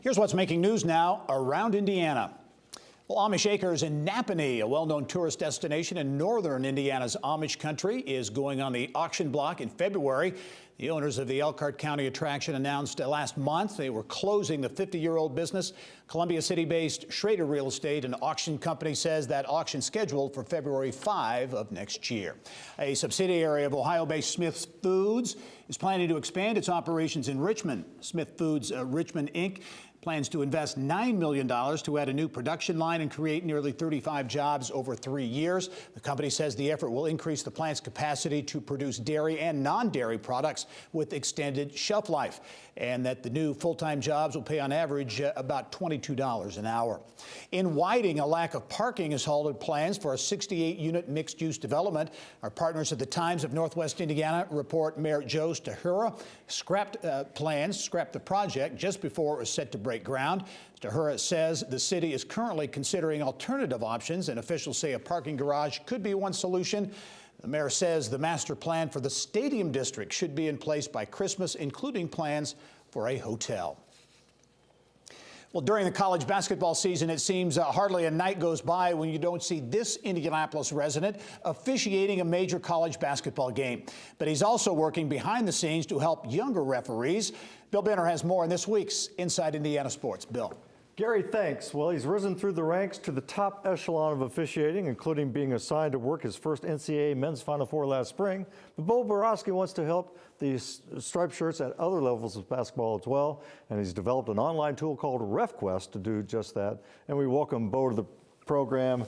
Here's what's making news now around Indiana. Well, Amish Acres in Napanee, a well-known tourist destination in northern Indiana's Amish country, is going on the auction block in February. The owners of the Elkhart County attraction announced last month they were closing the 50-year-old business. Columbia City-based Schrader Real Estate, an auction company, says that auction scheduled for February 5 of next year. A subsidiary of Ohio-based Smith Foods is planning to expand its operations in Richmond. Smith Foods Richmond, Inc. plans to invest $9 million to add a new production line and create nearly 35 jobs over 3 years. The company says the effort will increase the plant's capacity to produce dairy and non-dairy products with extended shelf life, and that the new full-time jobs will pay on average about $22 an hour. In Whiting, a lack of parking has halted plans for a 68-unit mixed-use development. Our partners at the Times of Northwest Indiana report Mayor Joe Stahura scrapped the project just before it was set to break ground. Stahura says the city is currently considering alternative options, and officials say a parking garage could be one solution. The mayor says the master plan for the stadium district should be in place by Christmas, including plans for a hotel. Well, during the college basketball season, it seems hardly a night goes by when you don't see this Indianapolis resident officiating a major college basketball game. But he's also working behind the scenes to help younger referees. Bill Benner has more in this week's Inside Indiana Sports. Bill. Gary, thanks. Well, he's risen through the ranks to the top echelon of officiating, including being assigned to work his first NCAA men's Final Four last spring. But Bo Borowski wants to help these striped shirts at other levels of basketball as well, and he's developed an online tool called RefQuest to do just that. And we welcome Bo to the program,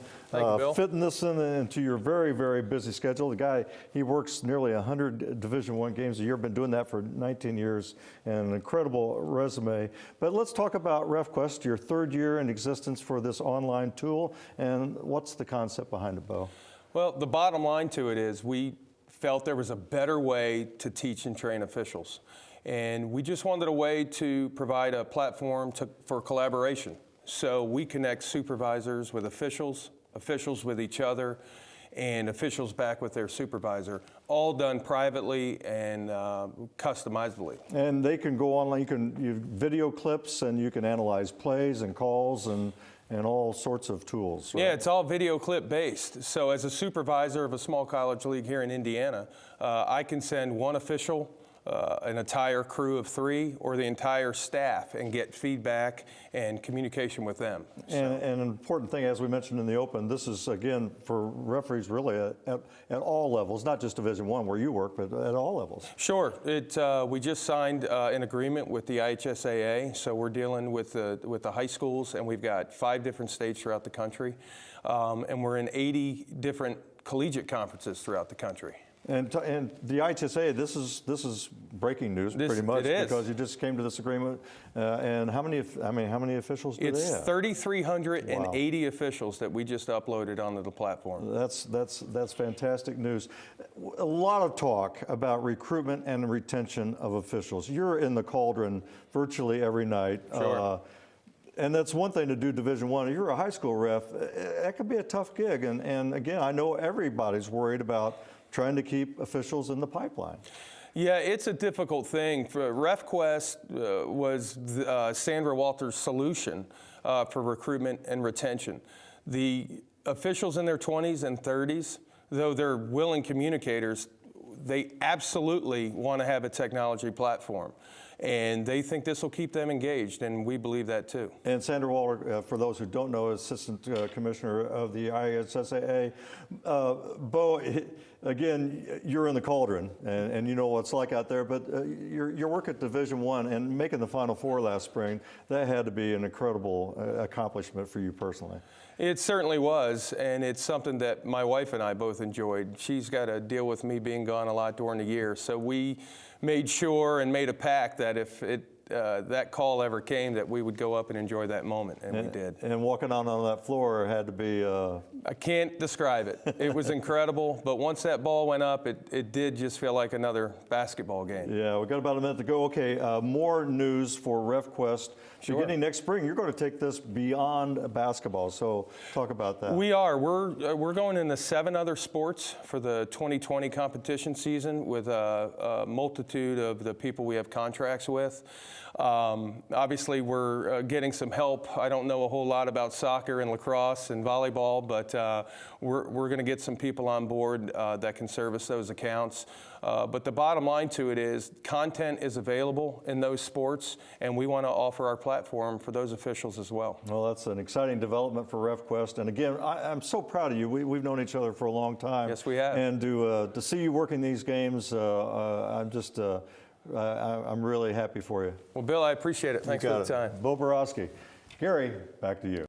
fitting this into your very, very busy schedule. The guy, he works nearly 100 Division I games a year, been doing that for 19 years, and an incredible resume. But let's talk about RefQuest, your third year in existence for this online tool, and what's the concept behind it, Bo? Well, the bottom line to it is we felt there was a better way to teach and train officials. And we just wanted a way to provide a platform for collaboration. So we connect supervisors with officials, officials with each other, and officials back with their supervisor, all done privately and customizably. And they can go online, you video clips, and you can analyze plays and calls and all sorts of tools. Right? Yeah, it's all video clip based. So as a supervisor of a small college league here in Indiana, I can send one official, an entire crew of 3, or the entire staff, and get feedback and communication with them. And an important thing, as we mentioned in the open, this is, again, for referees really at all levels, not just Division I where you work, but at all levels. Sure. We just signed an agreement with the IHSAA, so we're dealing with the high schools, and we've got 5 different states throughout the country, and we're in 80 different collegiate conferences throughout the country. And the IHSA, this is breaking news pretty much, because you just came to this agreement. And how many officials do they have? It's 3,380 officials that we just uploaded onto the platform. That's fantastic news. A lot of talk about recruitment and retention of officials. You're in the cauldron virtually every night. Sure. And that's one thing to do Division I. You're a high school ref. That could be a tough gig. And again, I know everybody's worried about trying to keep officials in the pipeline. Yeah, it's a difficult thing. RefQuest was Sandra Walters' solution for recruitment and retention. The officials in their 20s and 30s, though they're willing communicators, they absolutely want to have a technology platform. And they think this will keep them engaged, and we believe that too. And Sandra Walter, for those who don't know, Assistant Commissioner of the IHSAA. Bo, again, you're in the cauldron, and you know what it's like out there, but your work at Division I and making the Final Four last spring, that had to be an incredible accomplishment for you personally. It certainly was, and it's something that my wife and I both enjoyed. She's got to deal with me being gone a lot during the year, so we made sure and made a pact that if that call ever came, that we would go up and enjoy that moment, and we did. And walking on that floor had to be... I can't describe it. It was incredible, but once that ball went up, it did just feel like another basketball game. Yeah, we've got about a minute to go. Okay, more news for RefQuest. Sure. Beginning next spring, you're going to take this beyond basketball, so talk about that. We are. We're going into 7 other sports for the 2020 competition season with a multitude of the people we have contracts with. Obviously, we're getting some help. I don't know a whole lot about soccer and lacrosse and volleyball, but we're going to get some people on board that can service those accounts. But the bottom line to it is content is available in those sports, and we want to offer our platform for those officials as well. Well, that's an exciting development for RefQuest. And again, I'm so proud of you. We've known each other for a long time. Yes, we have. And to see you working these games, I'm really happy for you. Well, Bill, I appreciate it. Thanks for the time. Bo Borowski. Gary, back to you.